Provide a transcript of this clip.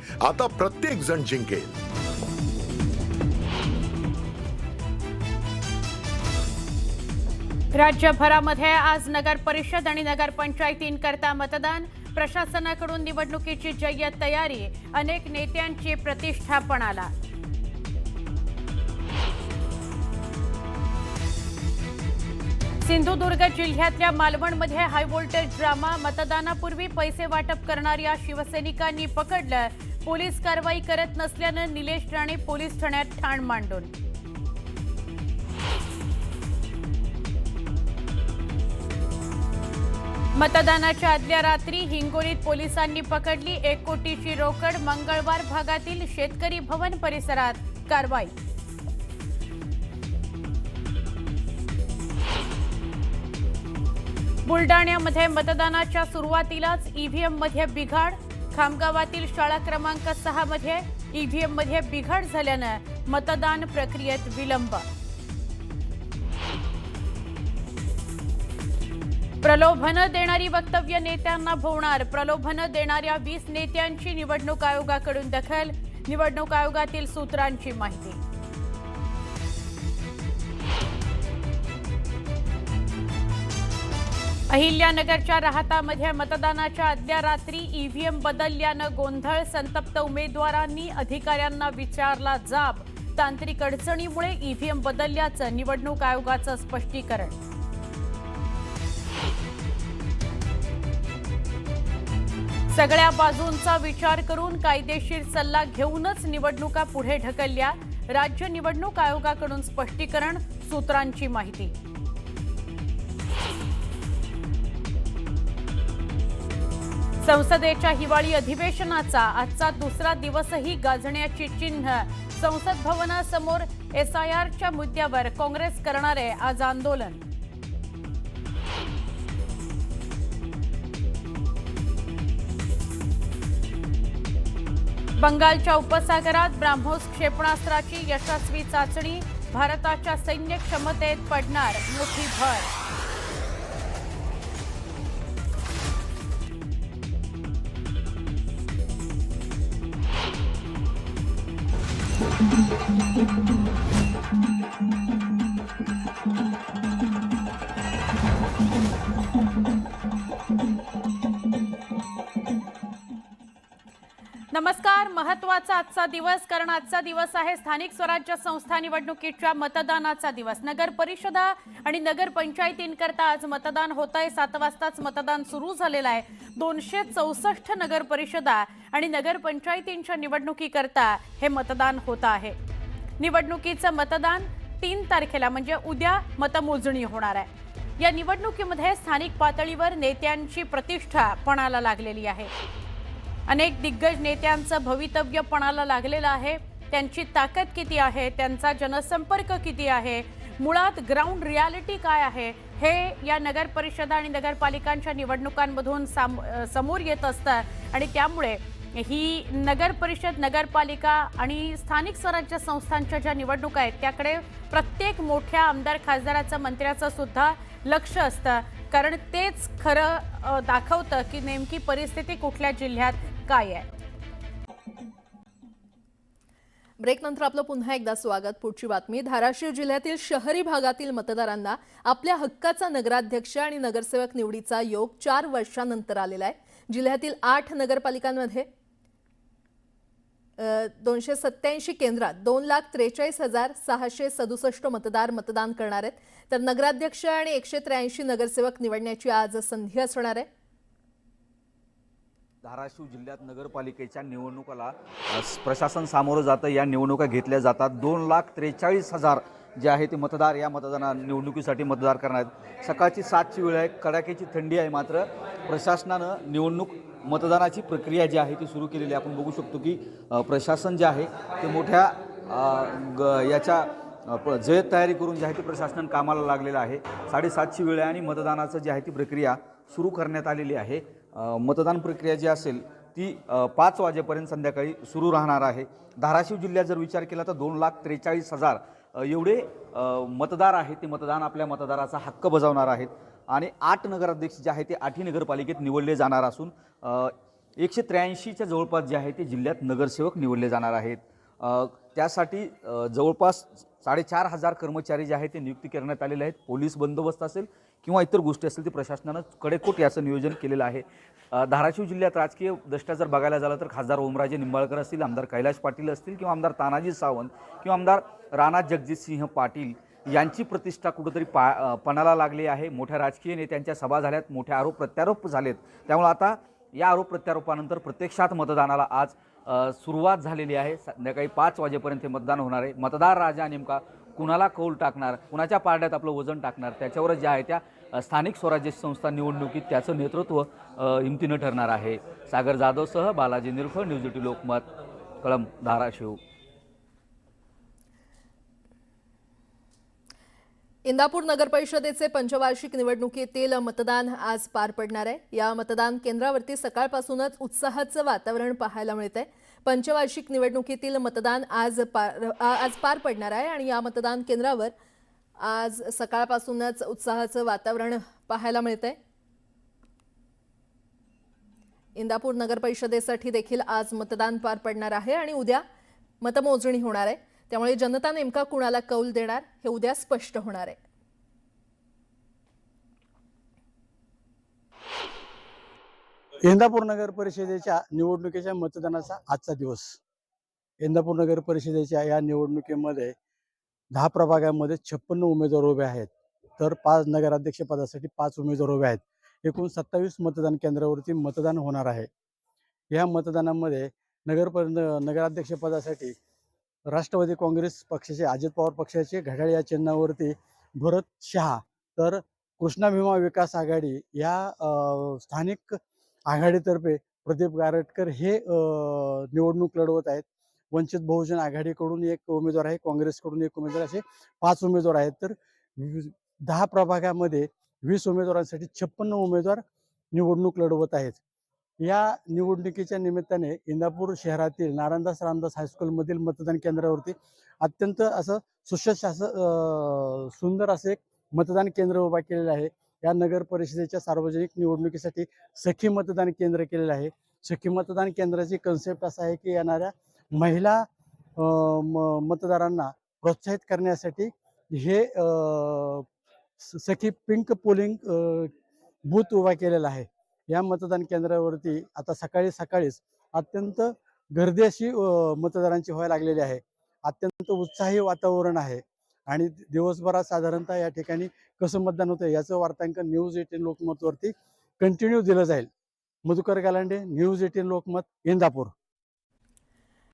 आता प्रत्येक जण जिंकेल। राज्यभरामध्ये आज नगर परिषद आणि नगरपंचायतींकरता मतदान। प्रशासनाकडून निवडणुकीची जय्यत तयारी, अनेक नेत्यांची प्रतिष्ठा पणाला। सिंधुदुर्ग जिल्ह्यातल्या मालवणमध्ये हाय व्होल्टेज ड्रामा, मतदानापूर्वी पैसे वाटप करणाऱ्या शिवसैनिकांनी पकडलं। पोलीस कारवाई करत नसल्यानं निलेश राणे पोलीस ठाण्यात ठाण मांडून। मतदानाच्या आदल्या रात्री हिंगोलीत पोलिसांनी पकडली 1 कोटीची रोकड। मंगळवार भागातील शेतकरी भवन परिसरात कारवाई। बुलडाण्यामध्ये मतदानाच्या सुरुवातीलाच ईव्हीएममध्ये बिघाड। खामगावातील शाळा क्रमांक 6 मध्ये ईव्हीएममध्ये बिघाड झाल्यानं मतदान प्रक्रियेत विलंब। प्रलोभन देणारी वक्तव्य नेत्यांना भोवणार, प्रलोभन देणाऱ्या 20 नेत्यांची निवडणूक आयोगाकडून दखल। निवडणूक आयोगातील सूत्रांची माहिती। अहिल्यानगरच्या राहतामध्ये मतदानाच्या आदल्या रात्री ईव्हीएम बदलल्यानं गोंधळ। संतप्त उमेदवारांनी अधिकाऱ्यांना विचारला जाब। तांत्रिक अडचणीमुळे ईव्हीएम बदलल्याचं निवडणूक आयोगाचं स्पष्टीकरण। सगळ्या बाजूंचा विचार करून कायदेशीर सल्ला घेऊनच निवडणुका पुढे ढकलल्या। राज्य निवडणूक आयोगाकडून स्पष्टीकरण, सूत्रांची माहिती। संसदेच्या हिवाळी अधिवेशनाचा आजचा दुसरा दिवसही गाजण्याची चिन्ह। संसद भवनासमोर एसआयआरच्या मुद्द्यावर काँग्रेस करणार आहे आज आंदोलन। बंगालच्या उपसागरात ब्राह्मोस क्षेपणास्त्राची यशस्वी चाचणी। भारताच्या सैन्य क्षमतेत पडणार मोठी भर। नमस्कार। महत्त्वाचा आजचा दिवस, कारण आजचा दिवस आहे स्थानिक स्वराज्य संस्था निवडणुकीच्या मतदानाचा दिवस। नगर परिषदा आणि नगरपंचायतींकरता आज मतदान होत आहे। 7 वाजताच मतदान सुरू झालेलं आहे। 264 नगर परिषदा आणि नगरपंचायतींच्या निवडणुकीकरता हे मतदान होत आहे। निवडणुकीचं मतदान 3 तारखेला म्हणजे उद्या मतमोजणी होणार आहे। या निवडणुकीमध्ये स्थानिक पातळीवर नेत्यांची प्रतिष्ठा पणाला लागलेली आहे। अनेक दिग्गज नेत्यांचं भवितव्य पणाला लागलेलं आहे। त्यांची ताकद किती आहे, त्यांचा जनसंपर्क किती आहे, मुळात ग्राउंड रियालिटी काय आहे, हे या नगर परिषदा आणि नगरपालिकांच्या निवडणुकांमधून समोर येत असतं। आणि त्यामुळे ही नगर परिषद, नगरपालिका आणि स्थानिक स्वराज्य संस्थांच्या ज्या निवडणुका आहेत त्याकडे प्रत्येक मोठ्या आमदार, खासदाराचं, मंत्र्याचं सुद्धा लक्ष असतं, कारण तेच खरं दाखवतं की नेमकी परिस्थिती कुठल्या जिल्ह्यात काय आहे। ब्रेक नंतर आपलं पुन्हा एकदा स्वागत। पुढची बातमी, धाराशिव जिल्ह्यातील शहरी भागातील मतदारांना आपल्या हक्काचा नगराध्यक्ष आणि नगरसेवक निवडीचा योग 4 वर्षांनंतर आलेला आहे। जिल्ह्यातील 8 नगरपालिकांमध्ये 287 केंद्रात 2,43,667 मतदार मतदान करणार आहेत। तर नगराध्यक्ष आणि 183 नगरसेवक निवडण्याची आज संधी असणार आहे। धाराशिव जिल्ह्यात नगरपालिकेच्या निवडणुकाला प्रशासन सामोरं जातं। या निवडणुका घेतल्या जातात। 2,43,000 जे आहे ते मतदार या निवडणुकीसाठी मतदार करणार आहेत। सकाळची 7ची वेळ आहे, कडाक्याची थंडी आहे, मात्र प्रशासनानं निवडणूक मतदानाची प्रक्रिया जी आहे ती सुरू केलेली आहे। आपण बघू शकतो की प्रशासन जे आहे ते मोठ्या याच्या जय्यत तयारी करून जे आहे ते प्रशासन कामाला लागलेलं आहे। 7:30ची वेळ आहे आणि मतदानाचं जी आहे ती प्रक्रिया सुरू करण्यात आलेली आहे। मतदान प्रक्रिया जी असेल ती 5 वाजेपर्यंत संध्याकाळी सुरू राहणार आहे। धाराशिव जिल्ह्यात जर विचार केला तर 2,43,000 एवढे मतदार आहेत ते मतदान आपल्या मतदाराचा हक्क बजावणार आहेत। आणि 8 नगराध्यक्ष जे आहेत ते 8ही नगरपालिकेत निवडले जाणार असून 183च्या जवळपास जे आहे ते जिल्ह्यात नगरसेवक निवडले जाणार आहेत. त्यासाठी जवळपास 4,500 कर्मचारी जे आहेत ते नियुक्ती करण्यात आलेले आहेत. पोलीस बंदोबस्त असेल किंवा इतर गोष्टी असतील ते प्रशासनानं कडेकोट याचं नियोजन केलेलं आहे. धाराशिव जिल्ह्यात राजकीय दृष्ट्या जर बघायला झालं तर खासदार ओमराजे निंबाळकर असतील, आमदार कैलाश पाटील असतील किंवा आमदार तानाजी सावंत किंवा आमदार राणा जगजितसिंह पाटील यांची प्रतिष्ठा कुठंतरी पणाला लागली आहे. मोठ्या राजकीय नेत्यांच्या सभा झाल्यात, मोठे आरोप प्रत्यारोप झालेत. त्यामुळे आता या आरोप प्रत्यारोपानंतर प्रत्यक्षात मतदानाला आज सुरुवात झालेली आहे. संध्याकाळी 5 वाजेपर्यंत हे मतदान होणार आहे. मतदार राजा नेमका कुणाला कौल टाकणार, कुणाच्या पारड्यात आपलं वजन टाकणार, त्याच्यावरच जे आहे त्या स्थानिक स्वराज्य संस्था निवडणुकीत त्याचं नेतृत्व हिमतीनं ठरणार आहे. सागर जाधवसह बालाजी निरखळ, न्यूज 18 लोकमत, कळंब, धाराशिव. इंदापूर नगर परिषदेचे पंचवार्षिक निवडणुकीतील मतदान आज पार पडणार आहे. या मतदान केंद्रावरती सकाळपासूनच उत्साहाचं वातावरण पाहायला मिळतंय. पंचवार्षिक निवडणुकीतील मतदान आज पार पडणार आहे आणि या मतदान केंद्रावर आज सकाळपासूनच उत्साहाचं वातावरण पाहायला मिळतंय. इंदापूर नगर परिषदेसाठी देखील आज मतदान पार पडणार आहे आणि उद्या मतमोजणी होणार आहे. त्यामुळे जनता नेमका कुणाला कौल देणार हे उद्या स्पष्ट होणार आहे. इंदापूर नगर परिषदेच्या निवडणुकीच्या मतदानाचा आजचा दिवस. इंदापूर नगर परिषदेच्या या निवडणुकीमध्ये 10 प्रभागामध्ये 56 उमेदवार उभे आहेत, तर 5 नगराध्यक्ष पदासाठी 5 उमेदवार उभे आहेत. एकूण 27 मतदान केंद्रावरती मतदान होणार आहे. या मतदानामध्ये नगराध्यक्ष पदासाठी राष्ट्रवादी काँग्रेस पक्षाचे, अजित पवार पक्षाचे घड्याळ या चिन्हावरती भरत शहा, तर कृष्णा भीमा विकास आघाडी या स्थानिक आघाडीतर्फे प्रदीप गारटकर हे निवडणूक लढवत आहेत. वंचित बहुजन आघाडीकडून एक उमेदवार आहे, काँग्रेसकडून एक उमेदवार, असे 5 उमेदवार आहेत. तर 10 प्रभागामध्ये 20 उमेदवारांसाठी 56 उमेदवार निवडणूक लढवत आहेत. या निवडणुकीच्या निमित्ताने इंदापूर शहरातील नारायणदास रामदास हायस्कूलमधील मतदान केंद्रावरती अत्यंत असं सुंदर असं एक मतदान केंद्र उभा केलेलं आहे. या नगर परिषदेच्या सार्वजनिक निवडणुकीसाठी सखी मतदान केंद्र केलेलं आहे. सखी मतदान केंद्राची कन्सेप्ट असा आहे की येणाऱ्या महिला मतदारांना प्रोत्साहित करण्यासाठी हे सखी पिंक पोलिंग बूथ उभा केलेला आहे. या मतदान केंद्रावरती आता सकाळीच अत्यंत गर्दी अशी मतदारांची व्हायला लागलेली आहे. अत्यंत उत्साही वातावरण आहे आणि दिवसभरात साधारणतः या ठिकाणी कसं मतदान होतं याचं वार्तांकन न्यूज 18 लोकमतवरती कंटिन्यू दिलं जाईल. मधुकर गालांडे, न्यूज 18 लोकमत, इंदापूर.